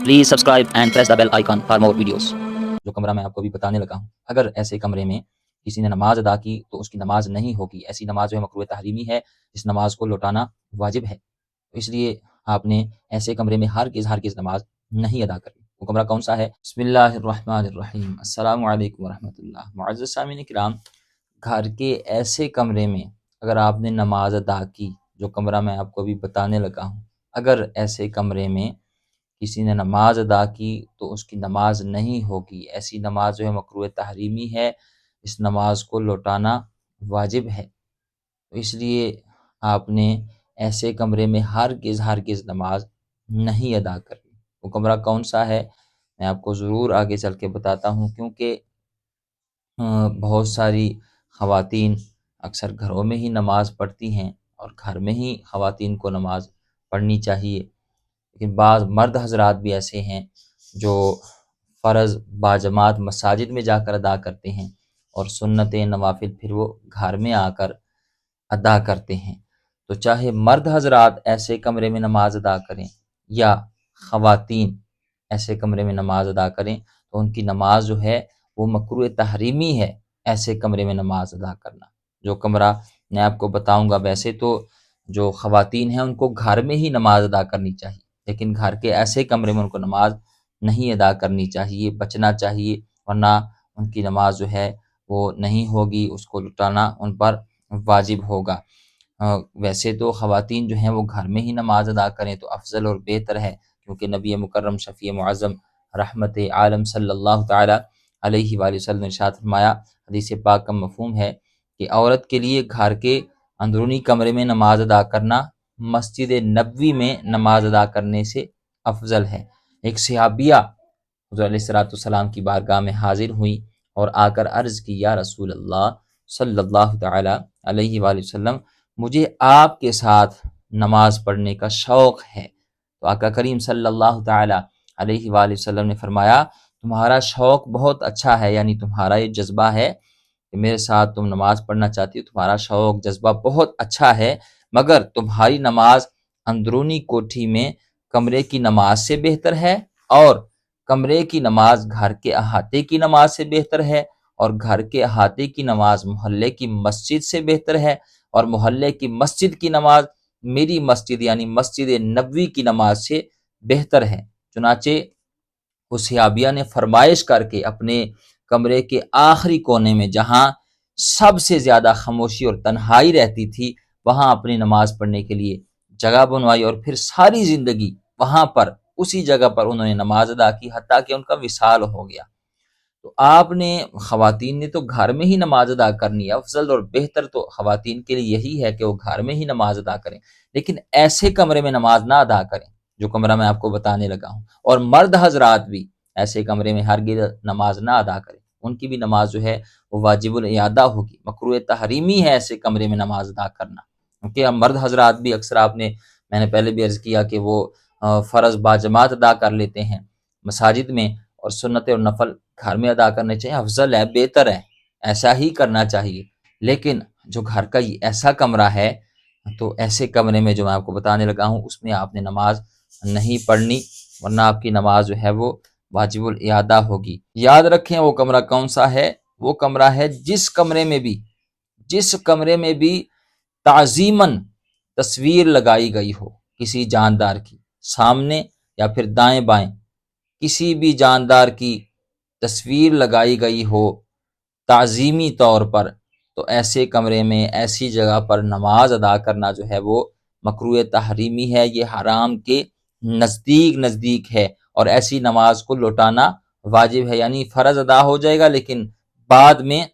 Please subscribe and press the bell icon for more videos. جو کمرہ میں آپ کو بھی بتانے لگا ہوں، اگر ایسے کمرے میں کسی نے نماز ادا کی تو اس کی نماز نہیں ہوگی. ایسی نماز جو ہے مکروہ تحریمی ہے، اس نماز کو لوٹانا واجب ہے. اس لیے آپ نے ایسے کمرے میں ہرگز نماز نہیں ادا کرنی. وہ کمرہ کون سا ہے؟ بسم اللہ الرحمن الرحیم. السلام علیکم ورحمۃ اللہ. معزز سامعین کرام، گھر کے ایسے کمرے میں اگر آپ نے نماز ادا کی، جو کمرہ میں آپ کو بھی بتانے لگا ہوں، اگر ایسے کمرے میں کسی نے نماز ادا کی تو اس کی نماز نہیں ہوگی. ایسی نماز جو ہے مکروہ تحریمی ہے، اس نماز کو لوٹانا واجب ہے. اس لیے آپ نے ایسے کمرے میں ہرگز نماز نہیں ادا کرنی. وہ کمرہ کون سا ہے میں آپ کو ضرور آگے چل کے بتاتا ہوں، کیونکہ بہت ساری خواتین اکثر گھروں میں ہی نماز پڑھتی ہیں اور گھر میں ہی خواتین کو نماز پڑھنی چاہیے. لیکن بعض مرد حضرات بھی ایسے ہیں جو فرض باجماعت مساجد میں جا کر ادا کرتے ہیں اور سنت نوافل پھر وہ گھر میں آ کر ادا کرتے ہیں. تو چاہے مرد حضرات ایسے کمرے میں نماز ادا کریں یا خواتین ایسے کمرے میں نماز ادا کریں، تو ان کی نماز جو ہے وہ مکروہ تحریمی ہے ایسے کمرے میں نماز ادا کرنا. جو کمرہ میں آپ کو بتاؤں گا، ویسے تو جو خواتین ہیں ان کو گھر میں ہی نماز ادا کرنی چاہیے، لیکن گھر کے ایسے کمرے میں ان کو نماز نہیں ادا کرنی چاہیے، بچنا چاہیے، ورنہ ان کی نماز جو ہے وہ نہیں ہوگی، اس کو لٹانا ان پر واجب ہوگا. ویسے تو خواتین جو ہیں وہ گھر میں ہی نماز ادا کریں تو افضل اور بہتر ہے، کیونکہ نبی مکرم شفیع معظم رحمت عالم صلی اللہ تعالی علیہ وآلہ وسلم نے ارشاد فرمایا، حدیث پاک کا مفہوم ہے کہ عورت کے لیے گھر کے اندرونی کمرے میں نماز ادا کرنا مسجد نبوی میں نماز ادا کرنے سے افضل ہے. ایک صحابیہ حضور علیہ السلام کی بارگاہ میں حاضر ہوئی اور آ کر عرض کی، یا رسول اللہ صلی اللہ تعالی علیہ وآلہ وسلم، مجھے آپ کے ساتھ نماز پڑھنے کا شوق ہے. تو آقا کریم صلی اللہ تعالی علیہ وآلہ وسلم نے فرمایا، تمہارا شوق بہت اچھا ہے، یعنی تمہارا یہ جذبہ ہے کہ میرے ساتھ تم نماز پڑھنا چاہتی ہو، تمہارا شوق جذبہ بہت اچھا ہے، مگر تمہاری نماز اندرونی کوٹھی میں کمرے کی نماز سے بہتر ہے، اور کمرے کی نماز گھر کے احاطے کی نماز سے بہتر ہے، اور گھر کے احاطے کی نماز محلے کی مسجد سے بہتر ہے، اور محلے کی مسجد کی نماز میری مسجد یعنی مسجد نبوی کی نماز سے بہتر ہے. چنانچہ اس صحابیہ نے فرمائش کر کے اپنے کمرے کے آخری کونے میں، جہاں سب سے زیادہ خاموشی اور تنہائی رہتی تھی، وہاں اپنی نماز پڑھنے کے لیے جگہ بنوائی، اور پھر ساری زندگی وہاں پر اسی جگہ پر انہوں نے نماز ادا کی، حتیٰ کہ ان کا وصال ہو گیا. تو آپ نے خواتین نے تو گھر میں ہی نماز ادا کرنی ہے. افضل اور بہتر تو خواتین کے لیے یہی ہے کہ وہ گھر میں ہی نماز ادا کریں، لیکن ایسے کمرے میں نماز نہ ادا کریں جو کمرہ میں آپ کو بتانے لگا ہوں. اور مرد حضرات بھی ایسے کمرے میں ہرگز نماز نہ ادا کریں، ان کی بھی نماز جو ہے وہ واجب الاعادہ ہوگی. مکروہ تحریمی ہے ایسے کمرے میں نماز ادا کرنا، کیونکہ مرد حضرات بھی اکثر میں نے پہلے بھی عرض کیا کہ وہ فرض باجماعت ادا کر لیتے ہیں مساجد میں، اور سنت اور نفل گھر میں ادا کرنے چاہیے. افضل ہے، بہتر ہے، ایسا ہی کرنا چاہیے. لیکن جو گھر کا ایسا کمرہ ہے، تو ایسے کمرے میں جو میں آپ کو بتانے لگا ہوں اس میں آپ نے نماز نہیں پڑھنی، ورنہ آپ کی نماز جو ہے وہ واجب الاعادہ ہوگی. یاد رکھیں وہ کمرہ کون سا ہے. وہ کمرہ ہے جس کمرے میں بھی تعظیماً تصویر لگائی گئی ہو کسی جاندار کی، سامنے یا پھر دائیں بائیں کسی بھی جاندار کی تصویر لگائی گئی ہو تعظیمی طور پر، تو ایسے کمرے میں ایسی جگہ پر نماز ادا کرنا جو ہے وہ مکروہ تحریمی ہے. یہ حرام کے نزدیک ہے، اور ایسی نماز کو لوٹانا واجب ہے. یعنی فرض ادا ہو جائے گا، لیکن بعد میں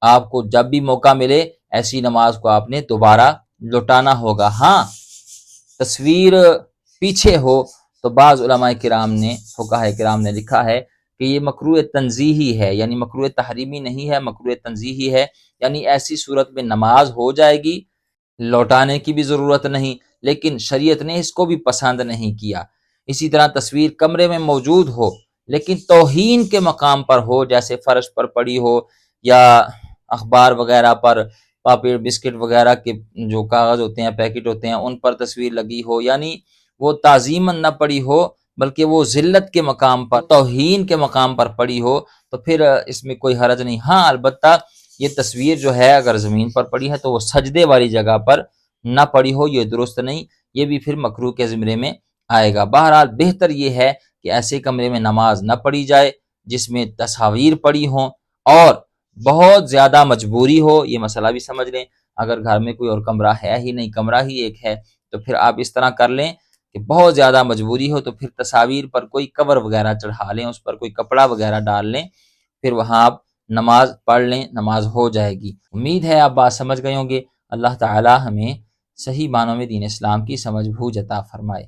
آپ کو جب بھی موقع ملے ایسی نماز کو آپ نے دوبارہ لوٹانا ہوگا. ہاں، تصویر پیچھے ہو تو بعض علماء کرام نے، فقہاء کرام نے لکھا ہے کہ یہ مکروہ تنزیہی ہے، یعنی مکروہ تحریمی نہیں ہے، مکروہ تنزیہی ہے. یعنی ایسی صورت میں نماز ہو جائے گی، لوٹانے کی بھی ضرورت نہیں، لیکن شریعت نے اس کو بھی پسند نہیں کیا. اسی طرح تصویر کمرے میں موجود ہو لیکن توہین کے مقام پر ہو، جیسے فرش پر پڑی ہو یا اخبار وغیرہ پر، پاپڑ بسکٹ وغیرہ کے جو کاغذ ہوتے ہیں، پیکٹ ہوتے ہیں، ان پر تصویر لگی ہو، یعنی وہ تعظیماً نہ پڑی ہو بلکہ وہ ذلت کے مقام پر، توہین کے مقام پر پڑی ہو، تو پھر اس میں کوئی حرج نہیں۔ ہاں البتہ یہ تصویر جو ہے اگر زمین پر پڑی ہے تو وہ سجدے والی جگہ پر نہ پڑی ہو، یہ درست نہیں، یہ بھی پھر مکروہ کے زمرے میں آئے گا۔ بہرحال بہتر یہ ہے کہ ایسے کمرے میں نماز نہ پڑھی جائے جس میں تصاویر پڑی ہوں، اور بہت زیادہ مجبوری ہو، یہ مسئلہ بھی سمجھ لیں، اگر گھر میں کوئی اور کمرہ ہے ہی نہیں، کمرہ ہی ایک ہے، تو پھر آپ اس طرح کر لیں کہ بہت زیادہ مجبوری ہو تو پھر تصاویر پر کوئی کور وغیرہ چڑھا لیں، اس پر کوئی کپڑا وغیرہ ڈال لیں، پھر وہاں آپ نماز پڑھ لیں، نماز ہو جائے گی۔ امید ہے آپ بات سمجھ گئے ہوں گے۔ اللہ تعالی ہمیں صحیح معنوں میں دین اسلام کی سمجھ بوجھ عطا فرمائے۔